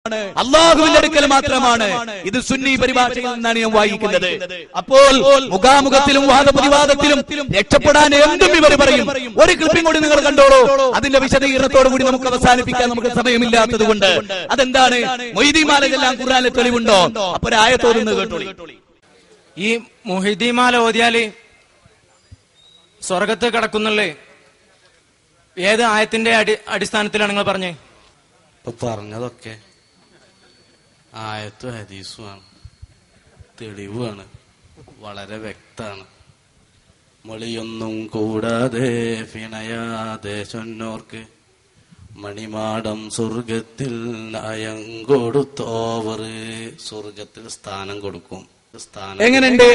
അള്ളാഹുവിന്റെ അടുക്കൽ മാത്രമാണ്. ഇത് സുന്നി പരിഭാഷയിൽ നിന്നാണ് ഞാൻ വായിക്കുന്നത്. അപ്പോൾ മുഖാമുഖത്തിലും വാദപ്രതിവാദത്തിലും രക്ഷപ്പെടാൻ എന്തും ഇവർ പറയും. ഒരു ക്ലിപ്പിംഗ് കൂടി നിങ്ങൾ കണ്ടോളൂ. അതിന്റെ വിശദീകരണത്തോടു കൂടി നമുക്ക് അവസാനിപ്പിക്കാൻ നമുക്ക് സമയമില്ലാത്തത് കൊണ്ട്. അതെന്താണ്? മൊയ്തീമാലയെല്ലാം ഖുർആനിലെ തെളിവുണ്ടോ? അപ്പൊ ഒരു ആയത്തോടുന്ന് കേട്ടോളി. ഈ മുഹീദ്ദീമാല ഓതിയാല് സ്വർഗത്ത് കിടക്കുന്നുള്ളേ ഏത് ആയത്തിന്റെ അടിസ്ഥാനത്തിലാണ് നിങ്ങൾ പറഞ്ഞേ? ഇപ്പൊ പറഞ്ഞതൊക്കെ ആയത്തും ഹദീസുമാണ്, തെളിവാണ്, വളരെ വ്യക്തമാണ്. മൊളിയൊന്നും കൂടാതെ പിണയാതെ ചൊന്നോർക്ക് മണിമാടം സ്വർഗത്തിൽ നയം കൊടുത്തോവർ. സ്വർഗത്തിൽ സ്ഥാനം കൊടുക്കും. എങ്ങനെയുണ്ട്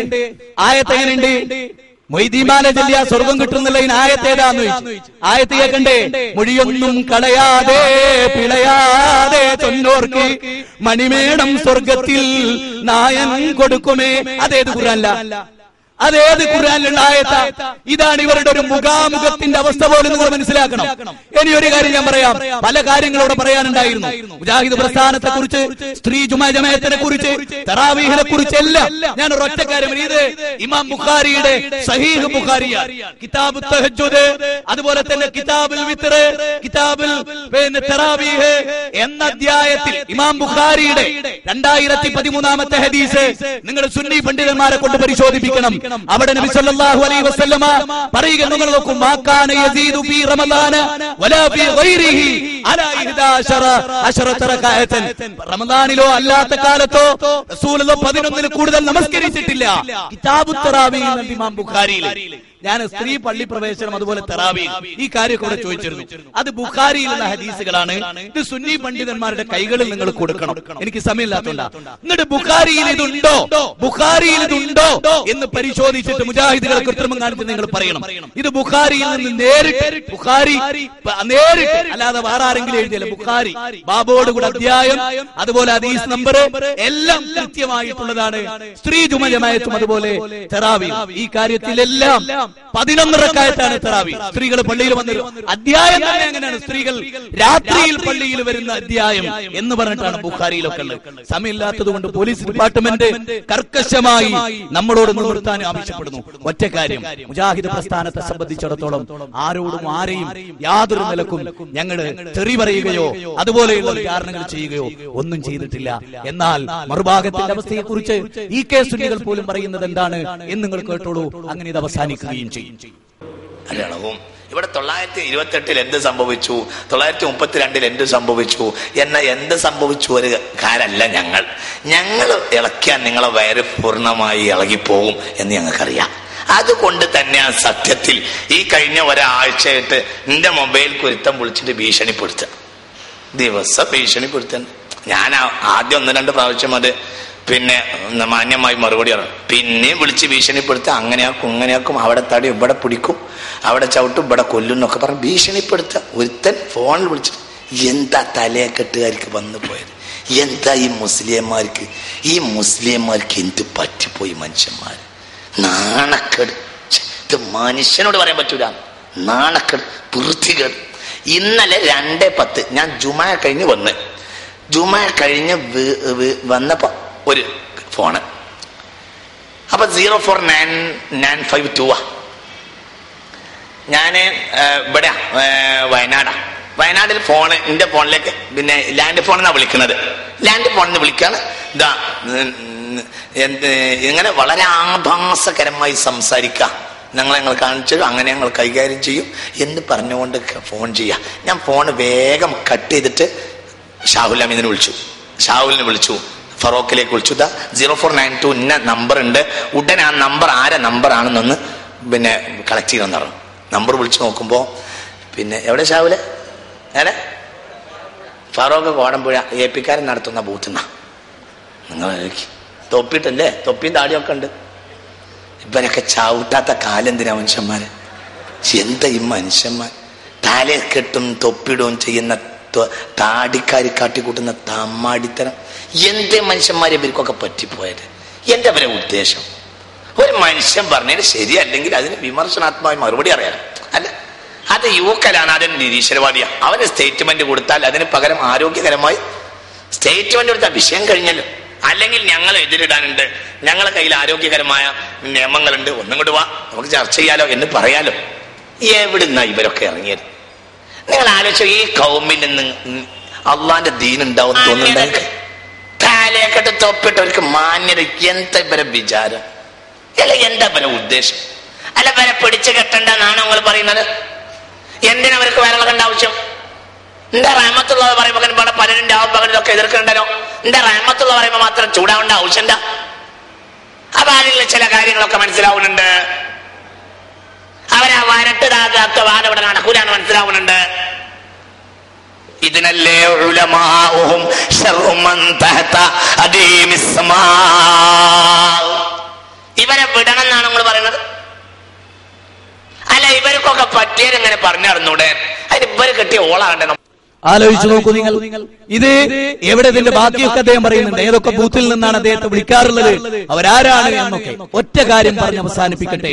ആയത്ത്? എങ്ങനെയുണ്ട്? മൊയ്തീമാല ചൊല്ലിയ സ്വർഗം കിട്ടുന്നില്ല. ആയത്തേതാന്ന് ചോദിച്ചു. ആയത്ത് കേൾക്കണ്ടേ? മൊഴിയൊന്നും കളയാതെ പിളയാതെ ചൊന്നോർക്ക് മണിമേടം സ്വർഗത്തിൽ നായൻ കൊടുക്കുമേ. അതേത് ഖുർആനിലാ? അതേത് ഖുർആനിലുള്ള ആയത്താ? ഇതാണ് ഇവരുടെ ഒരു മുഖാമുഖത്തിന്റെ അവസ്ഥ പോലും നിങ്ങൾ മനസ്സിലാക്കണം. ഇനി ഒരു കാര്യം ഞാൻ പറയാം. പല കാര്യങ്ങളോട് പറയാനുണ്ടായിരുന്നു. മുജാഹിദ് പ്രസ്ഥാനത്തെ കുറിച്ച്, സ്ത്രീ ജുമാ ജമാഅത്തിനെ കുറിച്ച്, തറാവീഹിനെ കുറിച്ച് എല്ലാം ഞാൻ ഒരൊറ്റ കാര്യം. ഇത് ഇമാം ബുഖാരിയുടെ സഹീഹ് ബുഖാരിയാണ്. കിതാബ് തഹജ്ജുദ്, അതുപോലെ തന്നെ കിതാബുൽ വിത്ർ, കിതാബുൽ തറാവീഹ് എന്ന അധ്യായത്തിൽ ഇമാം ബുഖാരിയുടെ 2013 ഹദീസ് നിങ്ങൾ സുന്നി പണ്ഡിതന്മാരെ കൊണ്ട് പരിശോധിപ്പിക്കണം. അവിടെ നബി സല്ലല്ലാഹു അലൈഹി വസല്ലമ പറയുക, നിങ്ങൾ നോക്കൂ, മാകാന യസീദു ഫീ റമദാന വലാ ഫീ ഗൈരിഹി അലാ 11 റകഅതൻ. റമദാനിലോ അല്ലാത്ത കാലത്തോ റസൂലുള്ളാഹി 11 കൂടുതൽ നമസ്കരിച്ചിട്ടില്ല. കിതാബുൽ തറാവീഹ് ഇമാം ബുഖാരിയിൽ. ഞാൻ സ്ത്രീ പള്ളി പ്രവേശനം, അതുപോലെ തറാവീഹ്, ഈ കാര്യമൊക്കെ ഇവിടെ ചോദിച്ചിരുന്നു. അത് ബുഖാരിയിലുള്ള ഹദീസുകളാണ്. ഇത് സുന്നി പണ്ഡിതന്മാരുടെ കൈകളിൽ നിങ്ങൾ കൊടുക്കണം. എനിക്ക് സമയമില്ലാത്തതുകൊണ്ടാ. എന്നിട്ട് ബുഖാരിയിൽ ഇതുണ്ടോ എന്ന് പരിശോധിച്ചിട്ട് മുജാഹിദുകളെ കൃത്രിമം കാണിച്ച് നിങ്ങൾ പറയണം. ഇത് ബുഖാരിയിൽ നിന്ന് നേരിട്ട് അല്ലാതെ വേറെ ആരെങ്കിലും എഴുതിയല്ല. ബുഖാരി ബാബോട് കൂടെ അധ്യായം, അതുപോലെ ഹദീസ് നമ്പർ എല്ലാം കൃത്യമായിട്ടുള്ളതാണ്. സ്ത്രീ ജുമാ ജമാഅത്തും അതുപോലെ തറാവീഹ്, ഈ കാര്യത്തിലെല്ലാം 11 റകഅത്താണ് തറാവീഹ്. സ്ത്രീകൾ പള്ളിയിൽ വന്ന അധ്യായം തന്നെ അങ്ങനെയാണ്. സ്ത്രീകൾ രാത്രിയിൽ പള്ളിയിൽ വരുന്ന അധ്യായം എന്ന് പറഞ്ഞിട്ടാണ് ബുഖാരിയിലൊക്കെ ഉള്ളത്. സമയമില്ലാത്തത് കൊണ്ട് പോലീസ് ഡിപ്പാർട്ട്മെന്റ് കർക്കശമായി നമ്മളോട് നിർത്താൻ ആവശ്യപ്പെടുന്നു. ഒറ്റ കാര്യം, മുജാഹിദ് പ്രസ്ഥാനത്തെ സംബന്ധിച്ചിടത്തോളം ആരോടും ആരെയും യാതൊരു നിലക്കും ഞങ്ങൾ തെറി പറയുകയോ അതുപോലെയുള്ള കാരണങ്ങൾ ചെയ്യുകയോ ഒന്നും ചെയ്തിട്ടില്ല. എന്നാൽ മറുഭാഗത്തിന്റെ അവസ്ഥയെ കുറിച്ച് ഈ കേസ് സുന്നികൾ പോലും പറയുന്നത് എന്താണ് എന്ന് നിങ്ങൾ കേട്ടോളൂ. അങ്ങനെ ഇത് അവസാനിക്കുകയും ചെയ്യും. അല്ലളവും ഇവിടെ 928 എന്ത് സംഭവിച്ചു, 932 എന്ത് സംഭവിച്ചു എന്ത് സംഭവിച്ചു ഒരു കാരല്ല. ഞങ്ങൾ ഇളക്കിയാൽ നിങ്ങളെ വയറ് പൂർണ്ണമായി ഇളകിപ്പോകും എന്ന് ഞങ്ങൾക്കറിയാം. അതുകൊണ്ട് തന്നെയാണ് സത്യത്തിൽ ഈ കഴിഞ്ഞ ഒരാഴ്ചയായിട്ട് എന്റെ മൊബൈൽ കുരുത്തം വിളിച്ചിട്ട് ഭീഷണിപ്പെടുത്തുക. ദിവസം ഭീഷണിപ്പെടുത്താൻ ഞാൻ ആദ്യം 1-2 പ്രാവശ്യം അത് പിന്നെ മാന്യമായി മറുപടി പറഞ്ഞു. പിന്നെയും വിളിച്ച് ഭീഷണിപ്പെടുത്തുക. അങ്ങനെയാക്കും, അവിടെ തടി ഇവിടെ പിടിക്കും, അവിടെ ചവിട്ടും, ഇവിടെ കൊല്ലും എന്നൊക്കെ പറഞ്ഞ് ഭീഷണിപ്പെടുത്തുക. ഒരുത്തൻ ഫോണിൽ വിളിച്ച്, എന്താ തലയെക്കെട്ടുകാർക്ക് വന്നു പോയത്, എന്താ ഈ മുസ്ലിംമാർക്ക് എന്ത് പറ്റിപ്പോയി, മനുഷ്യന്മാർ നാണക്കേട്. ഇത് മനുഷ്യനോട് പറയാൻ പറ്റൂല. നാണക്കേട്, വൃത്തികേട്. ഇന്നലെ 2:10 ഞാൻ ജുമാ കഴിഞ്ഞ് വന്നപ്പോ ഒരു ഫോണ്, അപ്പൊ 04952 ഞാന് ഇവിടെ വയനാടിൽ ഫോണ് എന്റെ ഫോണിലേക്ക് പിന്നെ ലാൻഡ് ഫോൺ എന്നാ വിളിക്കുന്നത്. ലാൻഡ് ഫോണിന്ന് വിളിക്കാണ്. ഇതാ ഇങ്ങനെ വളരെ ആഭാസകരമായി സംസാരിക്കാം, ഞങ്ങൾ കാണിച്ചു, അങ്ങനെ ഞങ്ങൾ കൈകാര്യം ചെയ്യും എന്ന് പറഞ്ഞുകൊണ്ട് ഫോൺ ചെയ്യാം. ഞാൻ ഫോൺ വേഗം കട്ട് ചെയ്തിട്ട് ഷാഹുൽ അമീദിനെ വിളിച്ചു, ഫറോക്കിലേക്ക് വിളിച്ചു. 0492 ഇന്ന നമ്പർ ഉണ്ട്, ഉടനെ ആ നമ്പർ ആരെ നമ്പറാണെന്നൊന്ന് പിന്നെ കളക്ട് ചെയ്യണമെന്ന് പറഞ്ഞു. നമ്പർ വിളിച്ചു നോക്കുമ്പോ പിന്നെ എവിടെ ഷാഹുല്, ഫറോക്ക് കോടമ്പുഴ ഏപ്പിക്കാരൻ നടത്തുന്ന ബൂത്തുന്ന. നിങ്ങൾ തൊപ്പിട്ടല്ലേ, തൊപ്പിയും താടിയൊക്കെ ഉണ്ട്. ഇവനൊക്കെ ചവിട്ടാത്ത കാലെന്തിനാ മനുഷ്യന്മാര്? എന്താ ഈ മനുഷ്യന്മാർ തലക്കെട്ടും തൊപ്പിടുകയും ചെയ്യുന്ന താടിക്കാരി കാട്ടിക്കൂട്ടുന്ന തമ്മാടിത്തരം. എന്തേ മനുഷ്യന്മാരെ ഇവർക്കൊക്കെ പറ്റിപ്പോയത്? എന്താ അവരെ ഉദ്ദേശം? ഒരു മനുഷ്യൻ പറഞ്ഞത് ശരിയല്ലെങ്കിൽ അതിന് വിമർശനാത്മകമായി മറുപടി അറിയാം. അല്ല, അത് യുവക്കലാണ്, അതിന് നിരീശ്വരവാദിയാണ്. അവന് സ്റ്റേറ്റ്മെന്റ് കൊടുത്താൽ അതിന് പകരം ആരോഗ്യകരമായി സ്റ്റേറ്റ്മെന്റ് കൊടുത്ത വിഷയം കഴിഞ്ഞല്ലോ. അല്ലെങ്കിൽ ഞങ്ങൾ എതിരിടാനുണ്ട്, ഞങ്ങളെ കയ്യിൽ ആരോഗ്യകരമായ നിയമങ്ങളുണ്ട്, ഒന്നും കൊണ്ട് വാ നമുക്ക് ചർച്ച ചെയ്യാലോ എന്ന് പറയാലോ. എവിടുന്നാ ഇവരൊക്കെ ഇറങ്ങിയത്? നിങ്ങൾ ആലോചിച്ചു, ഈ കൗമിൽ നിന്ന് അള്ളാന്റെ ദീൻ ഉണ്ടാവും തോന്നുന്നുണ്ട്. കാലേക്കെട്ട് തൊപ്പിട്ടവർക്ക് മാന്യത. എന്താ ഇവരെ വിചാരം? അല്ല എന്താ ഇവരെ ഉദ്ദേശം? അല്ല ഇവരെ പിടിച്ചു കെട്ടണ്ടെന്നാണ് നിങ്ങൾ പറയുന്നത്? എന്തിനാ അവർക്ക് വരളകണ്ട ആവശ്യം? എന്റെ റഹ്മത്തുള്ളത് പറയുമ്പോൾ ഇവിടെ പലരും പകലിലൊക്കെ എതിർക്കണ്ടല്ലോ. എന്റെ റഹ്മത്തുള്ള പറയുമ്പോൾ മാത്രം ചൂടാവേണ്ട ആവശ്യണ്ട. അപ്പൊ അതിൽ ചില കാര്യങ്ങളൊക്കെ മനസ്സിലാവുന്നുണ്ട്. അവരാ വരട്ട് വാദം ഇവിടെ നടക്കൂലാണ് മനസ്സിലാവുന്നുണ്ട്. ഇതിനല്ലേ ഉലമാഉഹും ശർറു മൻ തഹത അദീമിസ് സമാ. ഇവരെ വിടണം എന്നാണ് നമ്മൾ പറയുന്നത്. അല്ല ഇവർക്കൊക്കെ പറ്റിയതെങ്ങനെ പറഞ്ഞു നടന്നൂടെ? അതിന് ഇവര് കെട്ടിയ ഓളാകണ്ടേ? ആലോചിച്ചു നോക്കൂ നിങ്ങൾ. ഇത് എവിടെ ഇതിന്റെ ബാക്കിയൊക്കെ അദ്ദേഹം പറയുന്നുണ്ട്. ഏതൊക്കെ ബൂത്തിൽ നിന്നാണ് അദ്ദേഹത്തെ വിളിക്കാറുള്ളത്, അവരാരാണ് എന്നൊക്കെ. ഒറ്റ കാര്യം പറഞ്ഞ് അവസാനിപ്പിക്കട്ടെ.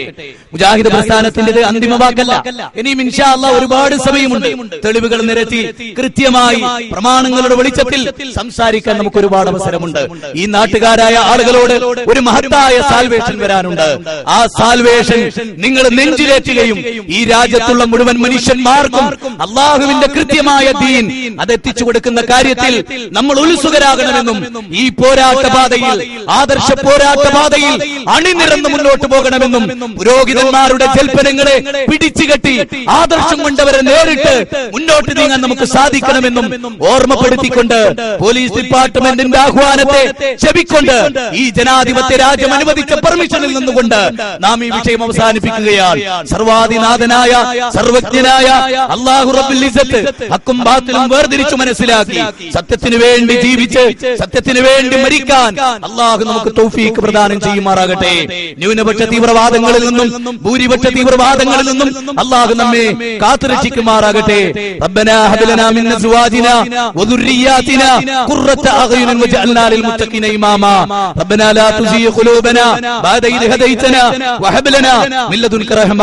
മുജാഹിദ് പ്രസ്ഥാനത്തിന്റേത് അന്തിമ വാക്കല്ല. ഇനിയും ഇൻഷാ അല്ലാഹ് ഒരുപാട് സമയമുണ്ട്. തെളിവുകൾ നിരത്തി കൃത്യമായി പ്രമാണങ്ങളുടെ വെളിച്ചത്തിൽ സംസാരിക്കാൻ നമുക്ക് ഒരുപാട് അവസരമുണ്ട്. ഈ നാട്ടുകാരായ ആളുകളോട് ഒരു മഹത്തായ സാൽവേഷൻ വരാനുണ്ട്. ആ സാൽവേഷൻ നിങ്ങൾ നെഞ്ചിലേറ്റുകയും ഈ രാജ്യത്തുള്ള മുഴുവൻ മനുഷ്യന്മാർക്കും അള്ളാഹുവിന്റെ കൃത്യമായ ദീൻ അതെത്തിച്ചു കൊടുക്കുന്ന കാര്യത്തിൽ നമ്മൾ ഉത്സുകരാകണമെന്നും ഈ പോരാട്ട പാതയിൽ, ആദർശ പോരാട്ട പാതയിൽ അണിനിരന്ന് മുന്നോട്ട് പോകണമെന്നും പുരോഹിതന്മാരുടെ ജൽപ്പനങ്ങളെ പിടിച്ചുകെട്ടി ആദർശം കൊണ്ടവരെ നേരിട്ട് മുന്നോട്ട് നീങ്ങാൻ നമുക്ക് സാധിക്കണമെന്നും ഓർമ്മപ്പെടുത്തിക്കൊണ്ട് പോലീസ് ഡിപ്പാർട്ട്മെന്റിന്റെ ആഹ്വാനത്തെ ചെവിക്കൊണ്ട് ഈ ജനാധിപത്യ രാജ്യം അനുവദിച്ച പെർമിഷനിൽ നിന്നുകൊണ്ട് നാം ഈ വിഷയം അവസാനിപ്പിക്കുകയാണ്. സർവാധിനാഥനായ സർവജ്ഞനായ അല്ലാഹു റബ്ബുൽ ഇസ്സത്ത് ഹക്കും ബാത്തിലും വേർതിരിച്ചു മനസ്സിലാക്കി സത്യത്തിന് വേണ്ടി ജീവിച്ച് സത്യത്തിന് വേണ്ടി മരിക്കാൻ അല്ലാഹു നമുക്ക് തൗഫീഖ് പ്രദാനം ചെയ്യുമാറാകട്ടെ. ന്യൂനപക്ഷ തീവ്രവാദങ്ങളിൽ നിന്നും ഭൂരിപക്ഷ തീവ്രവാദങ്ങളിൽ നിന്നും അല്ലാഹു നമ്മെ കാത്തുരക്ഷിക്കുമാറാകട്ടെ. റബ്ബനാ ഹബ് ലനാ മിൻ അസ്വാജിനാ വദുർരിയാതിനാ ഖുർറത അഅ്യുനിൻ വജഅൽനാ ലിൽ മുത്തഖീന ഇമാമാ. റബ്ബനാ ലാ തുസീ ഖുലൂബനാ ബഅദ ഇദ് ഹദൈതനാ വഹബ് ലനാ മിൻ ലദുൻക റഹ്മ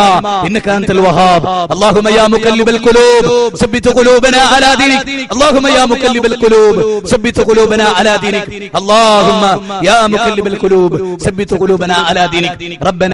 ഇന്നക അൻതൽ വഹാബ്. അല്ലാഹുമ്മ യാ മുകല്ലിബൽ ഖുലൂബ് സബ്ബിത് ഖുലൂബനാ അലാ ദീനിക്. اللهم يا مقلب القلوب ثبت قلوبنا على دينك. اللهم يا مقلب القلوب ثبت قلوبنا على دينك. ربنا